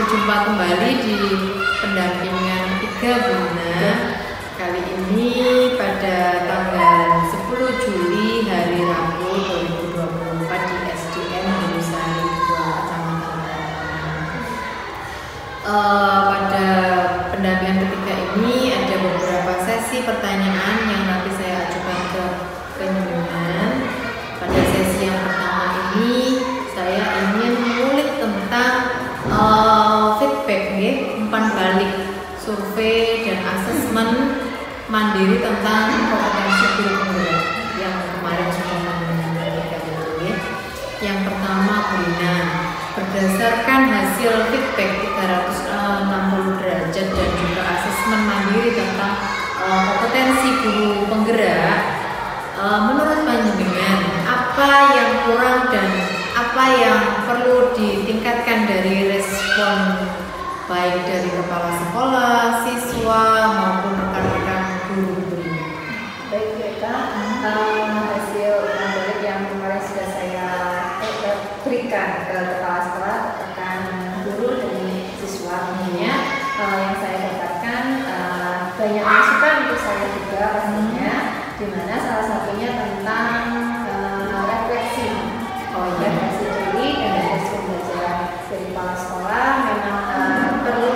Berjumpa kembali di pendampingan ketiga Bunda. Kali ini pada tanggal 10 Juli hari Rabu 2024 di SDN Gunusari 2 Kecamatan pada pendampingan ketiga ini ada beberapa sesi pertanyaan yang nanti saya ajukan ke penjelasan. Pada sesi yang pertama ini saya ingin mengulik tentang feedback umpan balik survei dan asesmen mandiri tentang kompetensi guru penggerak yang kemarin sudah kami. Yang pertama, Brina, berdasarkan hasil feedback 360 derajat dan juga asesmen mandiri tentang kompetensi guru penggerak, menurut panjenengan apa yang kurang dan apa yang perlu ditingkatkan dari respon baik dari kepala sekolah, siswa maupun rekan-rekan guru? Baik mereka, hasil balik yang kemarin sudah saya berikan ke kepala sekolah, rekan guru dan siswa tentunya yang saya dapatkan banyak masukan untuk saya juga pastinya, di mana salah satunya tentang refleksi refleksi diri dan refleksi pembelajaran dari kepala sekolah. Memang perlu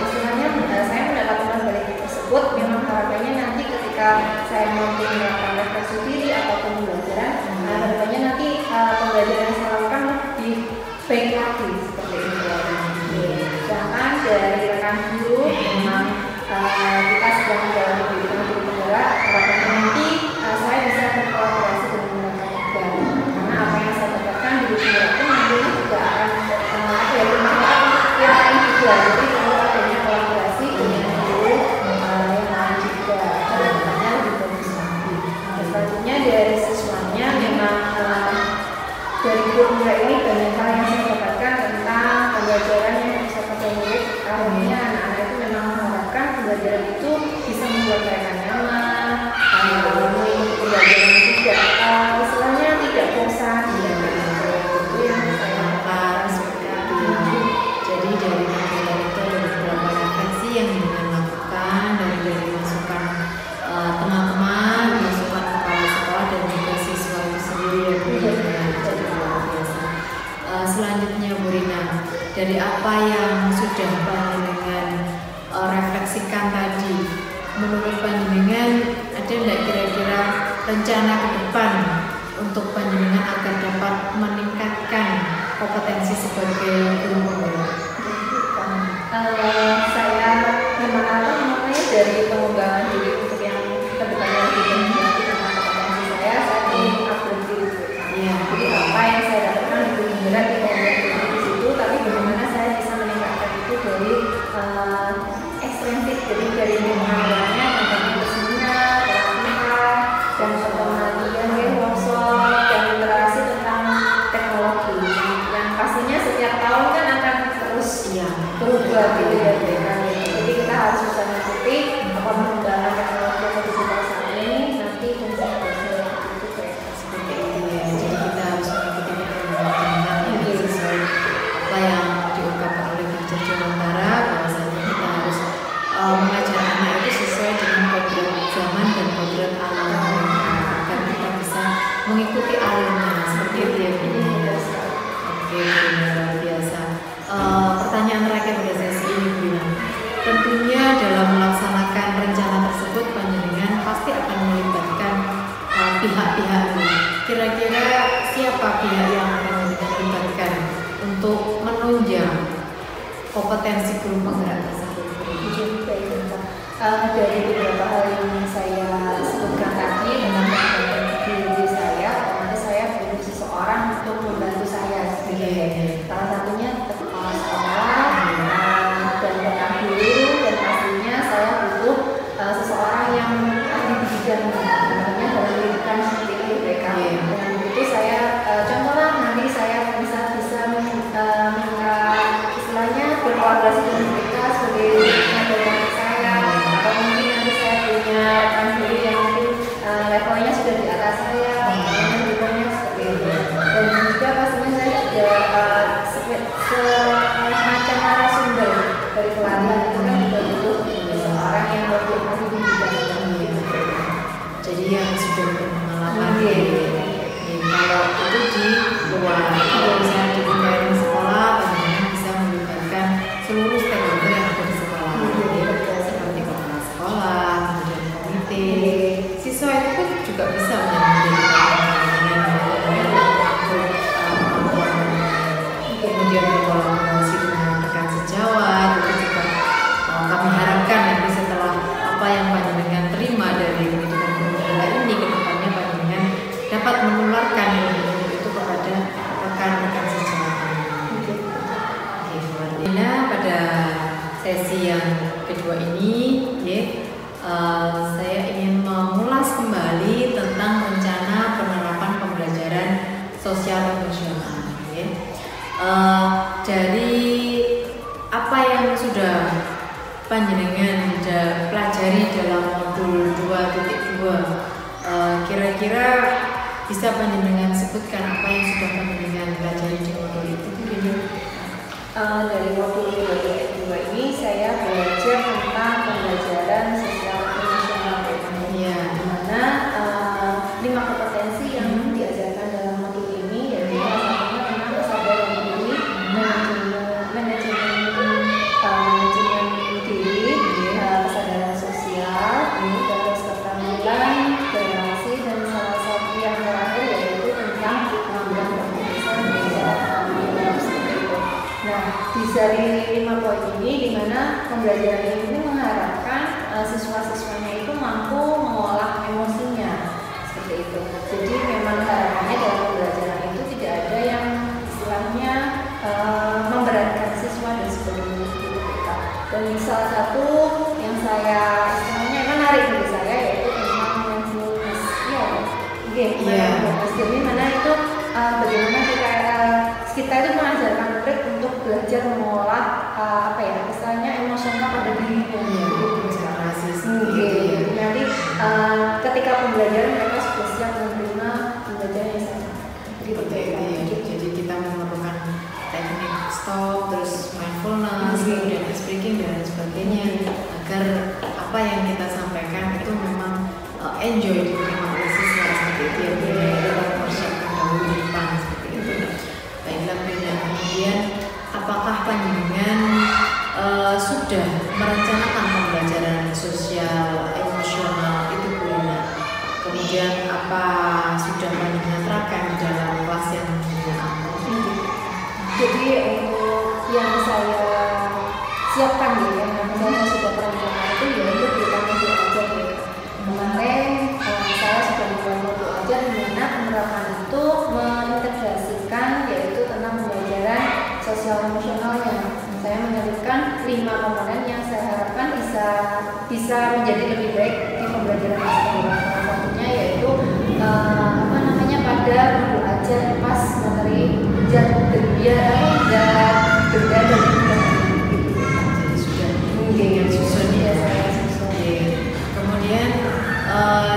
istilahnya saya mendapatkan balik tersebut memang harapannya nanti ketika saya mampu melakukan refleksi diri ataupun pembelajaran, harapannya nanti pembelajaran yang saya lakukan lebih baik lagi seperti itu. Sedangkan dari rekan guru memang kita sedang menjalani pendidikan guru penggerak, harapannya nanti saya bisa berkolaborasi dengan mereka juga, karena apa yang saya dapatkan di guru penggerak itu nantinya juga akan bermanfaat untuk yang lain juga. Jadi perlu adanya kolaborasi dengan guru yang lain juga, harapannya lebih bagus lagi. Selanjutnya dari siswanya, memang dari guru penggerak ini banyak hal yang saya dapatkan tentang pembelajaran yang bisa pakai murid. Akhirnya anak-anak itu memang mengharapkan pembelajaran itu bisa membuat mereka nyaman, mengikuti pembelajaran juga, istilahnya tidak bosan. Itu yang saya harapkan seperti itu. Jadi dari kegiatan itu ada beberapa refleksi yang dengan lakukan dari masukan teman-teman, masukan kepala sekolah dan juga siswa itu sendiri ya Bu. Jadi luar biasa. Selanjutnya Bu Rina, dari apa yang sudah panjenengan refleksikan tadi, menurut panjenengan ada tidak kira-kira rencana ke depan untuk panjenengan agar dapat meningkatkan kompetensi sebagai guru penggerak? Saya memang dari pengembangan diri untuk yang kedepannya lebih baik tentang kompetensi saya ingin upgrade diri. Jadi apa yang saya dapatkan di guru penggerak di pengembangan di situ, tapi bagaimana saya bisa meningkatkan itu dari ekstrinsik, jadi dari pengalamannya, contohnya berseminar, pelatihan, dan pengembangan workshop dan literasi tentang teknologi yang pastinya setiap tahun kan akan terus berubah gitu ya. Jadi kita harus bisa mengikuti perkembangan teknologi yang digital saat ini, nanti fungsinya itu kayak Seperti itu ya. Jadi kita harus mengikuti perkembangan yang sesuai apa yang diungkapkan oleh Teacher Jomantara, bahwasanya kita harus mengajar anak itu sesuai dengan kodrat zaman dan kodrat alam agar kita bisa mengikuti alurnya seperti itu ya Bu. Oke, luar biasa. Pertanyaan terakhir pada sesi ini Bu. Tentunya dalam melaksanakan rencana tersebut panjenengan pasti akan melibatkan pihak-pihak. Kira-kira siapa pihak yang akan dilibatkan untuk menunjang kompetensi guru penggerak tersebut? Dari beberapa hal yang saya sebutkan tadi tentang diri saya, nanti saya butuh seseorang untuk membantu saya. Salah satunya kepala sekolah dan rekan guru, dan pastinya saya butuh seseorang yang ahli di bidangnya, namanya dalam pendidikan seperti itu mereka. Dan itu saya contohnya nanti saya bisa istilahnya berkolaborasi dengan mereka sebagai mengajarkan saya, atau mungkin nanti saya punya rekan guru yang mungkin levelnya sudah di yang sudah berpengalaman. Kalau itu di luar, kalau misalnya di lingkungan sekolah, bagaimana bisa melibatkan seluruh stakeholder yang ada di sekolah, seperti kepala sekolah, kemudian komite, siswa itu pun juga bisa kemudian berkolaborasi dengan rekan sejawat. Itu juga kami harapkan nanti setelah apa yang panjenengan terima dari pendidikan bermodal ini, kedepannya panjenengan dapat menularkan ilmu itu kepada rekan-rekan sejawat. Nah, pada sesi yang kedua ini, saya ingin mengulas kembali tentang rencana penerapan pembelajaran sosial emosional. Dari apa yang sudah panjenengan pelajari dalam modul 2.2, kira-kira bisa panjenengan sebutkan apa yang sudah panjenengan pelajari di modul itu? Dari modul 2.2 ini saya belajar tentang pembelajaran sosial emosional, di mana 5 kompetensi yang diajarkan dalam modul ini, yaitu salah satunya tentang kesadaran diri, manajemen diri, kesadaran sosial, terus keterampilan, relasi, dan salah satu yang terakhir yaitu tentang pengambilan keputusan. Nah, dari 5 poin ini, di mana pembelajaran ini mengharapkan siswa-siswanya itu mampu mengolah emosinya, seperti itu. Jadi memang harapannya dalam pembelajaran itu tidak ada yang istilahnya memberatkan siswa dan sebagainya. Dan salah satu yang saya istilahnya menarik bagi saya yaitu tentang mindfulness. Jadi mana itu bagaimana kita itu mengajarkan murid untuk belajar mengolah istilahnya emosional pada dirinya. Nanti ketika pembelajaran mereka sudah siap menerima pembelajaran yang sama. Jadi kita memerlukan teknik stop, terus mindfulness, kemudian speaking dan sebagainya, agar apa yang kita sampaikan itu memang enjoy diterima oleh siswa, seperti itu ya. Kita mempersiapkan dahulu di depan, seperti itu. Baiklah Brenda, kemudian apakah panjenengan sudah merencanakan pembelajaran sosial emosional itu Brenda? Kemudian apa sudah panjenengan terapkan di dalam kelas yang Jadi untuk yang saya siapkan yang saya sudah perencanaan itu yaitu kita modul ajar Kemarin saya sudah membuat modul ajar di mana penerapan itu mengintegrasikan yaitu tentang pembelajaran sosial emosional yang saya menyebutkan 5 komponen yang saya harapkan bisa menjadi lebih baik di pembelajaran tersebut. Salah satunya yaitu pada modul ajar pas materi Kemudian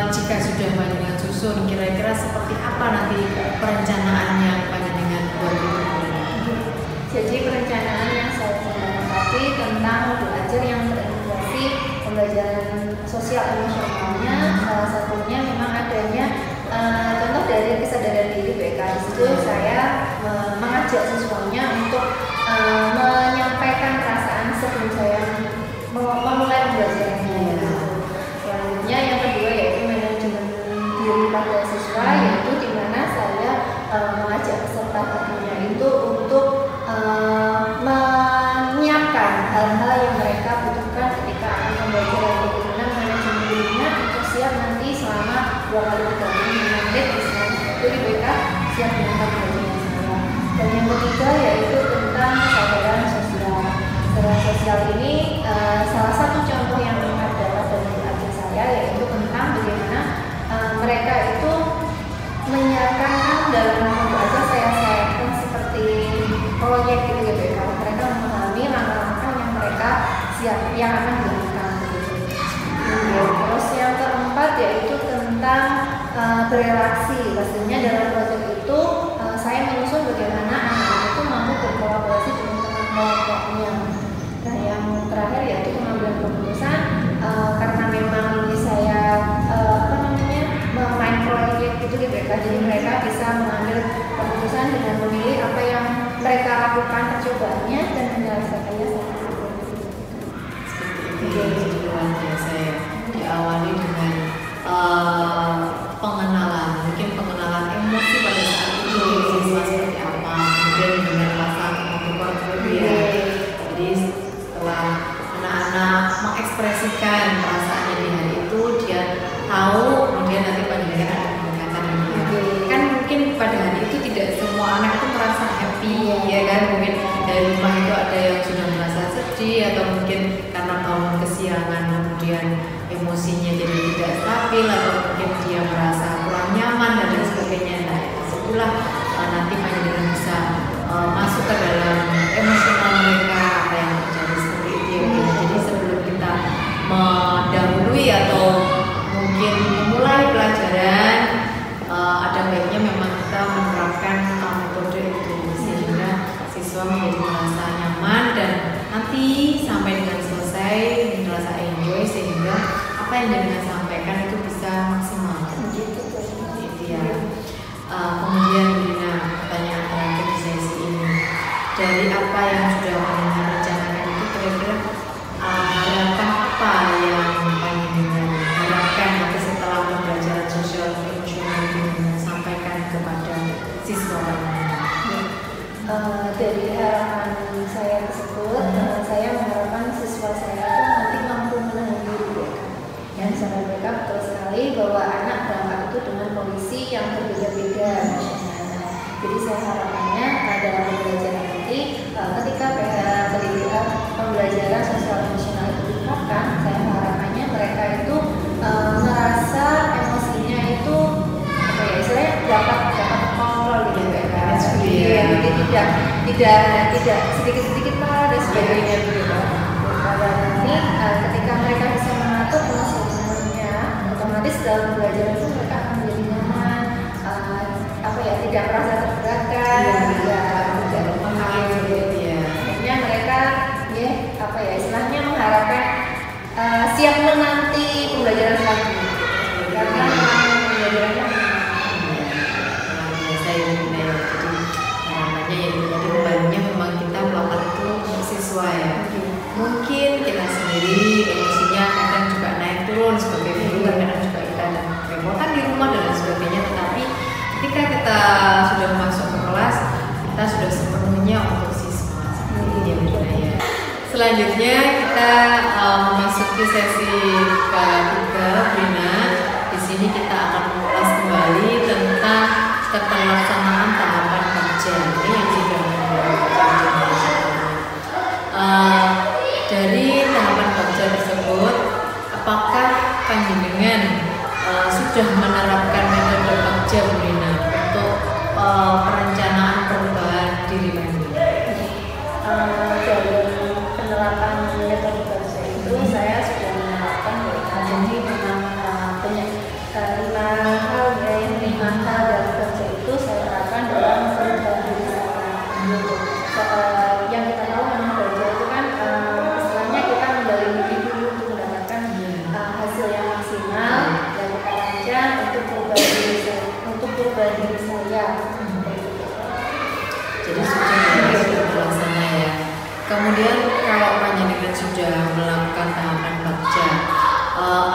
jika sudah panjenengan susun, kira-kira seperti apa nanti perencanaannya panjenengan buat itu? Jadi perencanaan yang saya sepakati tentang modul ajar yang terintegrasi pembelajaran sosial emosionalnya, salah satunya memang adanya contoh dari kesadaran diri BK. Di situ saya mengajak siswanya untuk menyampaikan perasaan sebelum saya memulai pembelajarannya. Selanjutnya yang kedua yaitu manajemen diri pada siswa, yaitu di mana saya mengajak peserta tentunya itu untuk menyiapkan hal-hal yang mereka butuhkan ketika akan pembelajaran, bagaimana manajemen dirinya untuk siap nanti selama 2 kali 3 menit itu di BK siap dengan pembelajaran saya. Dan yang ketiga yaitu tentang kesadaran sosial. Kesadaran sosial ini salah satu contoh yang ada pada modul ajar saya yaitu tentang bagaimana mereka itu menyiapkan dalam modul ajar saya seperti proyek gitu ya BK. Mereka memahami langkah-langkah yang mereka yang akan dilakukan. Terus yang keempat yaitu tentang berrelasi. Pastinya dalam proyek itu saya menyusun bagaimana anak-anak itu mampu berkolaborasi dengan teman kelompoknya. Nah yang terakhir yaitu pengambilan keputusan, karena memang ini saya memutuskan dengan memilih apa yang mereka lakukan percobaannya dan menyelesaikannya sampai akhir. Seperti itu, jadi luar biasa ya. Diawali dengan pengenalan, mungkin pengenalan emosi pada saat itu siswa seperti apa, kemudian dengan pasal ya. Jadi setelah anak-anak mengekspresikan perasaannya di hari itu, dia tahu kemudian nanti panjenengan ada pendekatan ini. Kan mungkin pada hari itu tidak semua anak itu merasa happy ya kan, mungkin dari rumah itu ada yang sudah merasa sedih atau mungkin karena bangun kesiangan kemudian emosinya jadi tidak stabil atau mungkin dia merasa kurang nyaman dan lain sebagainya. Nah, disitulah nanti panjenengan bisa masuk ke dalam emosional mereka, apa yang terjadi seperti itu ya. Jadi sebelum kita mendahului atau mungkin memulai pelajaran, ada baiknya memang kita menerapkan metode itu sehingga siswa menjadi merasa nyaman dan nanti sampai dengan selesai merasa enjoy sehingga apa yang jenengan sampaikan itu bisa maksimal. Itu ya. Kemudian Rina, pertanyaan terakhir di sesi ini, dari apa yang sudah panjenengan rencanakan itu kira-kira harapan apa yang panjenengan harapkan nanti setelah pembelajaran sosial emosional itu sampaikan kepada siswa panjenengan? Dari harapan saya tersebut, saya mengharapkan siswa saya itu nanti mampu menahan diri ya. Yang sampai mereka betul sekali bahwa anak berangkat itu dengan kondisi yang berbeda-beda. Jadi saya harapannya dalam pembelajaran nanti ketika pembelajaran sosial emosional itu diterapkan, saya harapannya mereka itu merasa emosinya itu apa ya, istilahnya dapat kontrol gitu ya. Jadi tidak sedikit-sedikit marah dan sebagainya gitu. Pada nanti ketika mereka bisa mengatur emosinya, otomatis dalam belajar itu mereka akan menjadi nyaman, tidak merasa tertekan, tidak akhirnya mereka istilahnya mengharapkan siap menanti pembelajaran selanjutnya karena pembelajarannya bebannya memang kita melakukan itu untuk siswa ya. Mungkin kita sendiri emosinya kadang juga naik turun sebagai guru, kadang juga kita ada kerepotan di rumah dan lain sebagainya. Tetapi ketika kita sudah masuk ke kelas, kita sudah sepenuhnya untuk siswa. Seperti ini ya. Selanjutnya kita memasuki sesi ketiga, Brina. Di sini kita akan mengulas kembali tentang keterlaksanaan tahapan kerja. Ini yang sudah dari tahapan kerja tersebut, apakah panjenengan sudah menerapkan metode kerja Brina untuk perencanaan perubahan diri panjenengan? Dalam penerapan metode kerja itu saya sudah menerapkan jadi memang banyak 5 hal dalam kerja itu saya terapkan dalam perubahan diri saya. Yang kita tahu memang kerja itu kan istilahnya kita menggali diri dulu untuk mendapatkan hasil yang maksimal dan kita rancang untuk perubahan diri saya. Jadi sudah terlaksana ya. Kemudian kalau panjenengan sudah melakukan tahapan kerja,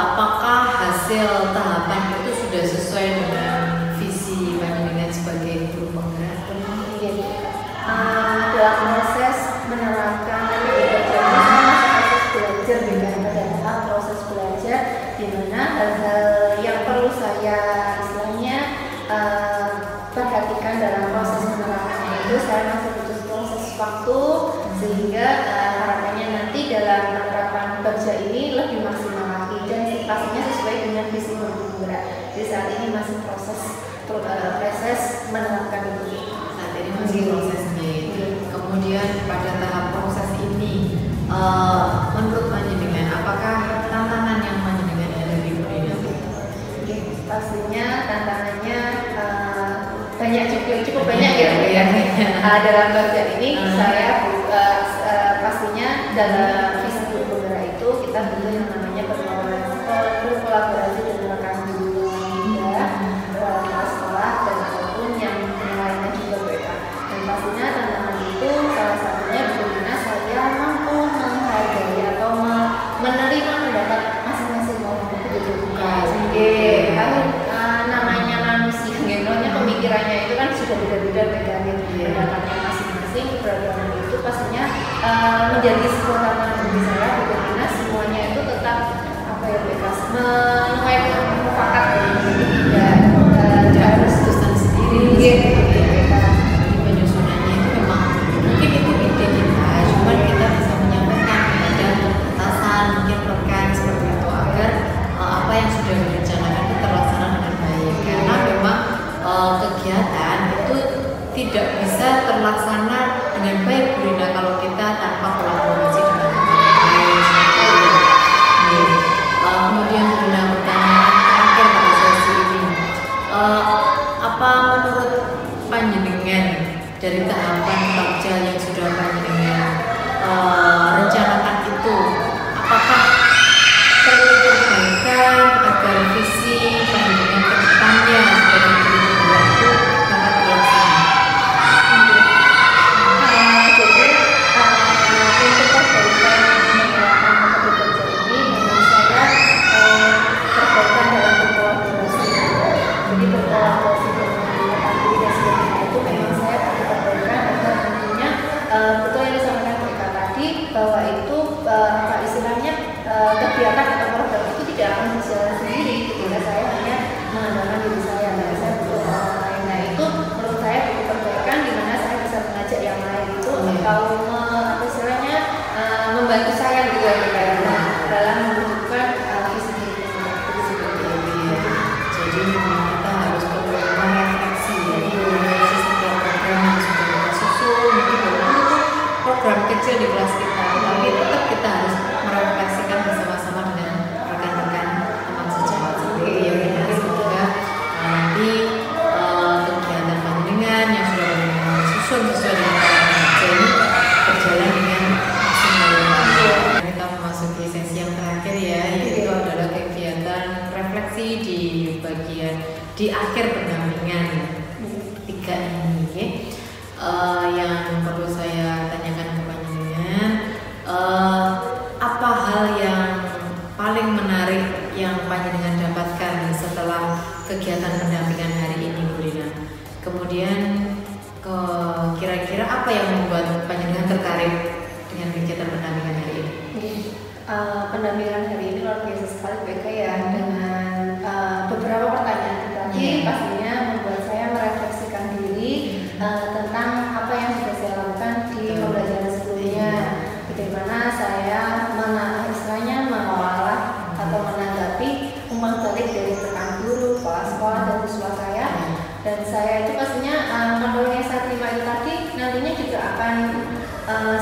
apakah hasil tahapan itu sudah sesuai dengan visi panjenengan sebagai guru penggerak? Dalam proses menerapkan proses belajar dengan pada tahap proses belajar di mana hal-hal yang perlu saya istilahnya perhatikan dalam proses penerapannya itu saya masih butuh proses waktu sehingga harapannya nanti dalam penerapan kerja ini lebih maksimal lagi dan pastinya sesuai dengan visi guru penggerak. Jadi saat ini masih proses menerapkan itu. Saat ini masih prosesnya. Kemudian pada tahap proses ini, menurut panjenengan, apakah tantangan yang panjenengan hadapi berbeda? Pastinya tantangannya cukup banyak ya. Dalam kerja ini saya pastinya dalam visi guru penggerak itu kita butuh yang namanya berkolaborasi dengan rekan guru kita, sekolah dan ataupun yang lainnya juga itu kan sudah beda-beda pegangan pendapatnya masing-masing. Keberagaman itu pastinya menjadi sebuah tantangan bagi saya, bagaimana semuanya itu tetap apa ya bebas menuai mufakat tidak harus keputusan sendiri. Penyusunannya itu memang mungkin itu ide kita, cuman kita bisa menyampaikan kepada atasan, mungkin rekan seperti itu agar apa yang sudah direncanakan itu terlaksana dengan baik. Karena memang kegiatan itu tidak bisa terlaksana dengan baik Bu Rina kalau kita tanpa kolaborasi dengan kemudian Bu Rina pertanyaan terakhir pada sesi ini, apa menurut panjenengan dari tahapan kerja yang sudah panjenengan rencanakan itu, apakah perlu perbaikan agar visi panjenengan ke depannya sebagai guru itu dapat terlaksana? Untuk perbaikan mengenai metode kerja ini, memang saya perbaikan dalam berkolaborasi. Jadi berkolaborasi dengan ahli dan sebagainya itu memang saya perlu perbaikan agar tentunya betul yang disampaikan Mbak Eka tadi bahwa itu apa istilahnya kegiatan atau program itu tidak akan berjalan sendiri ketika saya hanya mengandalkan diri saya. Nah, saya butuh orang lain. Nah, itu menurut saya butuh perbaikan di mana saya bisa mengajak yang lain itu atau apa istilahnya membantu saya juga dalam mewujudkan visi diri Jadi memang kita harus perlu merefleksi ya, merefleksi setiap program yang sudah kita susun. Mungkin walaupun itu program kecil di kelas kita, tapi tetap kita harus merefleksikan bersama-sama dengan rekan-rekan teman sejawat seperti itu ya. Semoga nanti kegiatan panjenengan yang sudah panjenengan susun sesuai dengan program kerja ini berjalan dengan maksimal. Kita memasuki sesi yang terakhir ya, yaitu adalah kegiatan refleksi di akhir pendampingan 3 ini yang perlu saya tanyakan ke panjenengan, apa hal yang paling menarik yang panjenengan dapatkan setelah kegiatan pendampingan hari ini Bu Rina? Kemudian kira-kira apa yang membuat panjenengan tertarik dengan kegiatan pendampingan hari ini? Pendampingan hari ini luar biasa sekali BK ya, dengan beberapa pertanyaan tadi pastinya membuat saya merefleksikan diri tentang apa yang sudah saya lakukan di pembelajaran sebelumnya, bagaimana saya istilahnya mengolah atau menanggapi umpan balik dari rekan guru, kepala sekolah dan siswa saya. Dan saya itu pastinya menurut yang saya terima itu tadi nantinya juga akan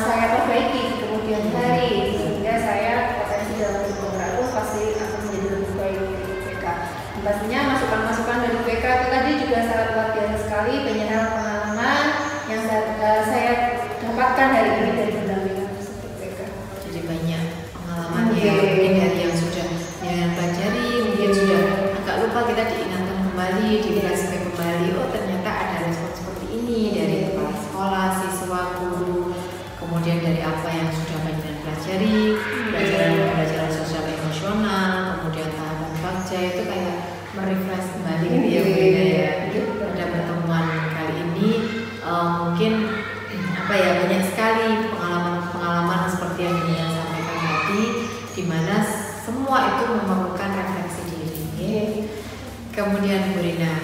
saya perbaiki di kemudian hari, sehingga saya potensi dalam bergerak pun pasti akan menjadi lebih baik dari BK. Dan pastinya masukan-masukan dari BK itu tadi juga sangat luar biasa sekali, banyak hal pengalaman yang saya dapatkan hari ini dari pendampingan tersebut BK. Jadi banyak pengalaman ya, mungkin dari yang sudah yang pelajari, mungkin sudah agak lupa kita diingatkan kembali, dikasih kembali, oh ternyata ada respon seperti ini dari kepala sekolah, siswa, guru, kemudian dari apa yang sudah panjenengan pelajari, pelajaran sosial emosional, kemudian tahapan kerja itu kayak merefresh kembali gitu ya Bu Rina ya. Pada pertemuan kali ini mungkin apa ya, banyak sekali pengalaman seperti yang Nina sampaikan tadi, di mana semua itu memerlukan refleksi diri. Kemudian Bu Rina,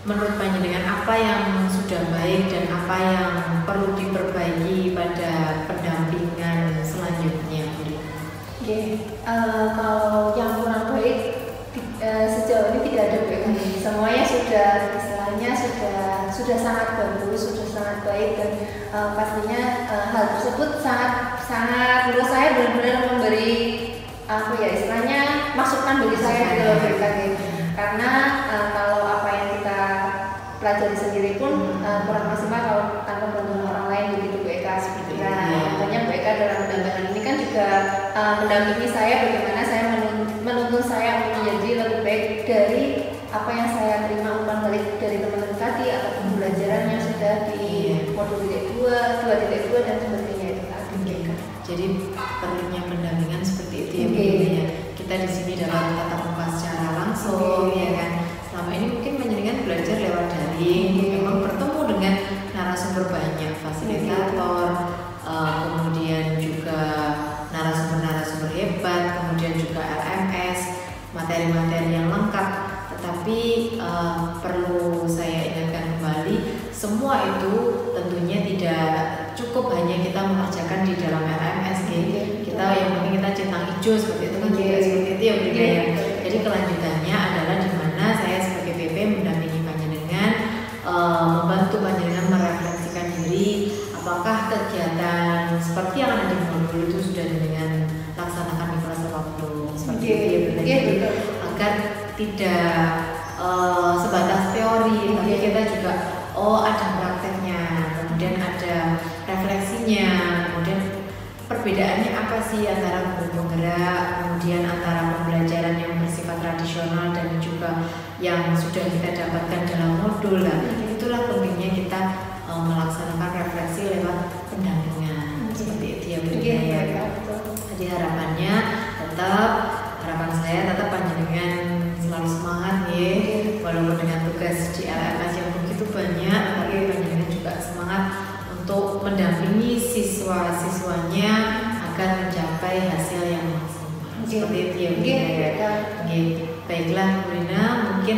menurut panjenengan apa yang sudah baik dan apa yang perlu diperbaiki pada pendampingan selanjutnya Bu Rina? Kalau yang kurang baik sejauh ini tidak ada baik. Semuanya sudah istilahnya sudah sangat bagus, sudah sangat baik, dan pastinya hal tersebut sangat menurut saya benar-benar memberi apa ya istilahnya masukan bagi saya di dalam BKG. Karena kalau apa yang kita pelajari sendiri pun kurang maksimal kalau tanpa bantuan orang lain begitu BK seperti itu. Makanya BK dalam pendampingan ini kan juga mendampingi saya bagaimana saya menuntun saya untuk menjadi lebih baik dari apa yang saya terima umpan balik dari teman-teman tadi atau pembelajaran yang sudah di modul 2, 2.2 dan sebagainya itu tadi. Jadi perlunya pendampingan seperti itu ya Bu Rina. Kita di sini dapat tatap muka secara langsung ya kan. Selama ini mungkin panjenengan belajar lewat memang bertemu dengan narasumber banyak, fasilitator, kemudian juga narasumber-narasumber hebat, kemudian juga LMS, materi-materi yang lengkap. Tetapi perlu saya ingatkan kembali, semua itu tentunya tidak cukup hanya kita mengerjakan di dalam LMS. Kita yang penting kita centang hijau seperti itu kan juga seperti itu ya Bunda ya. Jadi kelanjutannya adalah di mana saya sebagai PP mendampingi panjenengan, membantu panjenengan merefleksikan diri, apakah kegiatan seperti yang ada di modul itu sudah dengan laksanakan di kelas 80 seperti itu ya Bunda. Agar tidak sebatas teori, tapi kita juga ada prakteknya, kemudian ada refleksinya, kemudian perbedaannya apa sih antara guru penggerak, kemudian antara pembelajaran yang bersifat tradisional dan juga yang sudah kita dapatkan dalam modul. Itulah pentingnya kita melaksanakan refleksi lewat pendampingan seperti itu ya Bunda ya. Jadi harapannya harapan saya tetap panjenengan selalu semangat ya, walaupun dengan tugas di LMS yang begitu banyak, tapi panjenengan juga semangat untuk mendampingi siswa-siswanya agar mencapai hasil yang maksimal. Seperti itu ya Bunda ya. Baiklah Bu Rina, mungkin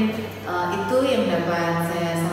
itu yang dapat saya sampaikan